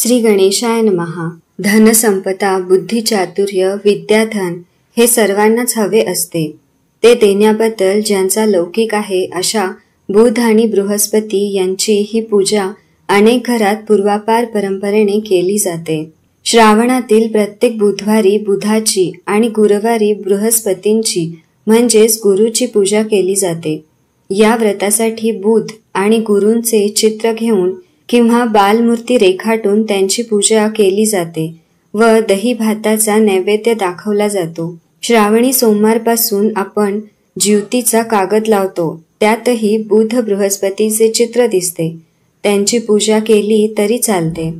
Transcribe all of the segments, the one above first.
श्री गणेशाय नमः। धनसंपदा, बुद्धिचातुर्य, विद्याधन हे सर्वांनाच हवे असते। ते देण्याबद्दल ज्यांचा लौकिक आहे अशा बुध आणि बृहस्पती यांची ही पूजा अनेक घरात पूर्वापार परंपरेने केली जाते। श्रावणातील प्रत्येक बुधवारी बुधाची आणि गुरुवारी बृहस्पतींची म्हणजेच गुरुची पूजा केली जाते। या व्रतासाठी बुध आणि गुरूंचे चित्र घेऊन किंवा बालमूर्ती रेखाटून त्यांची पूजा केली जाते व दही भाताचा नैवेद्य दाखवला जातो। श्रावणी सोमवारपासून आपण ज्योतीचा कागद लावतो, त्यातही बुध बृहस्पतीचे चित्र दिसते। त्यांची पूजा केली तरी चालते।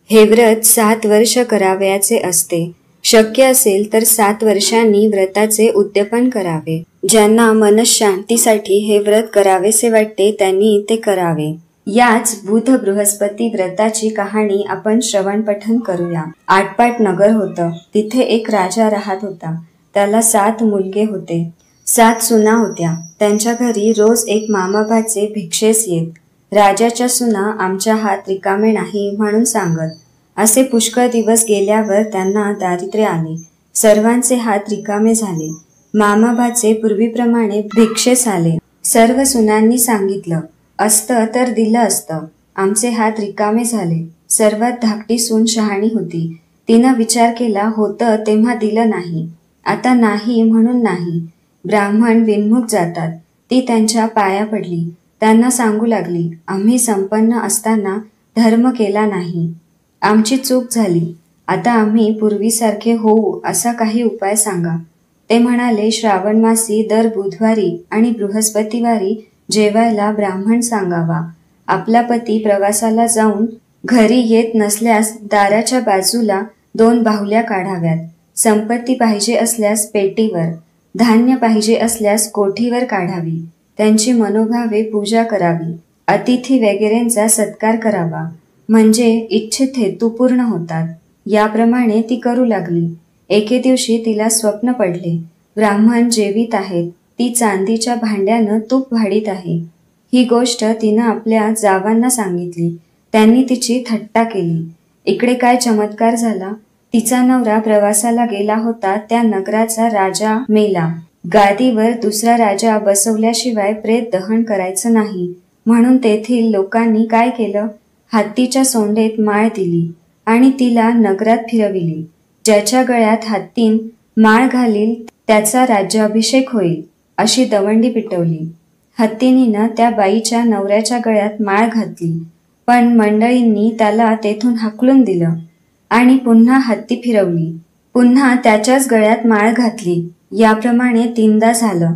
हे व्रत 7 वर्ष करावयाचे असते। शक्य असेल तर 7 वर्षांनी व्रताचे उद्यापन करावे। ज्यांना मनःशांतीसाठी हे व्रत करावेसे वाटते त्यांनी ते करावे। याच बुध बृहस्पती व्रताची कहाणी आपण श्रवण पठन करूया। आटपाट नगर होतं। तिथे एक राजा राहत होता। त्याला 7 मुलगे होते, 7 सुना होत्या। त्यांच्या घरी रोज एक मामाभाचे भिक्षेस येत। राजाच्या सुना आमच्या हात रिकामे नाही म्हणून सांगत। असे पुष्कळ दिवस गेल्यावर त्यांना दारिद्र्य आले। सर्वांचे हात रिकामे झाले। मामाभाचे पूर्वीप्रमाणे भिक्षेस आले। सर्व सुनांनी सांगितलं असतं तर दिलं असतं, आमचे हात रिकामे झाले। सर्वात धाकटी सून शहाणी होती। तिनं विचार केला, होतं तेव्हा दिलं नाही, आता नाही म्हणून नाही। ब्राह्मण विनमुख जातात। ती त्यांच्या पाया पडली। त्यांना सांगू लागली, आम्ही संपन्न असताना धर्म केला नाही, आमची चूक झाली। आता आम्ही पूर्वीसारखे होऊ असा काही उपाय सांगा। ते म्हणाले, श्रावण मासी दर बुधवारी आणि बृहस्पतिवारी जेवायला ब्राह्मण सांगावा। आपला पती प्रवासाला जाऊन घरी येत नसल्यास दाराच्या बाजूला 2 बाहुल्या काढाव्यात। संपत्ती पाहिजे असल्यास पेटीवर, धान्य पाहिजे असल्यास कोठीवर काढावी। त्यांची मनोभावे पूजा करावी। अतिथी वगैरेंचा सत्कार करावा, म्हणजे इच्छित हेतू पूर्ण होतात। याप्रमाणे ती करू लागली। एके दिवशी तिला स्वप्न पडले, ब्राह्मण जेवीत आहेत। ती चांदीच्या भांड्यानं तूप वाढीत आहे। ही गोष्ट तिनं आपल्या जावांना सांगितली। त्यांनी तिची थट्टा केली। इकडे काय चमत्कार झाला, तिचा नवरा प्रवासाला गेला होता त्या नगराचा राजा मेला। गादीवर दुसरा राजा बसवल्याशिवाय प्रेत दहन करायचं नाही म्हणून तेथील लोकांनी काय केलं, हत्तीच्या सोंडेत माळ दिली आणि तिला नगरात फिरविली। ज्याच्या गळ्यात हत्तीन माळ घालील त्याचा राज्याभिषेक होईल अशी दवंडी पिटवली। हत्तीनीनं त्या बाईच्या नवऱ्याच्या गळ्यात माळ घातली, पण मंडळींनी त्याला तेथून हाकलून दिलं आणि पुन्हा हत्ती फिरवली, पुन्हा त्याच्याच गळ्यात माळ घातली। याप्रमाणे 3दा झालं।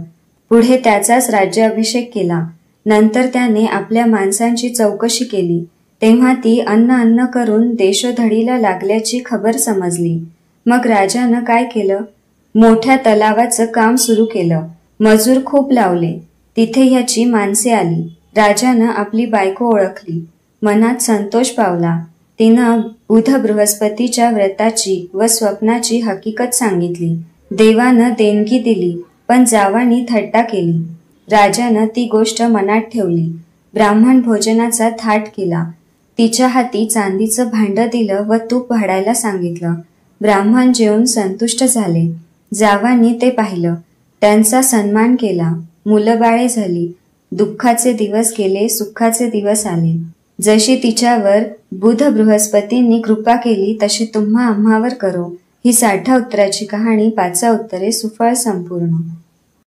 पुढे त्याचाच राज्याभिषेक केला। नंतर त्याने आपल्या माणसांची चौकशी केली, तेव्हा ती अन्न करून देशोधडीला लागल्याची खबर समजली। मग राजानं काय केलं, मोठ्या तलावाचं काम सुरू केलं। मजूर खूप लावले। तिथे ह्याची माणसे आली। राजानं आपली बायको ओळखली, मनात संतोष पावला। तिनं बुध बृहस्पतीच्या व्रताची व स्वप्नाची हकीकत सांगितली। देवानं देणगी दिली, पण जावांनी थट्टा केली। राजानं ती गोष्ट मनात ठेवली। ब्राह्मण भोजनाचा थाट केला। तिच्या हाती चांदीचं भांडं दिलं व तूप वाढायला सांगितलं। ब्राह्मण जेवून संतुष्ट झाले। जावांनी ते पाहिलं, त्यांचा सन्मान केला। मुलंबाळे झाली। दुःखाचे दिवस गेले, सुखाचे दिवस आले। जशी तिच्यावर बुध बृहस्पतींनी कृपा केली तशी तुम्हा आम्हावर करो। ही 60 उत्तराची कहाणी 5 उत्तरे सुफळ संपूर्ण।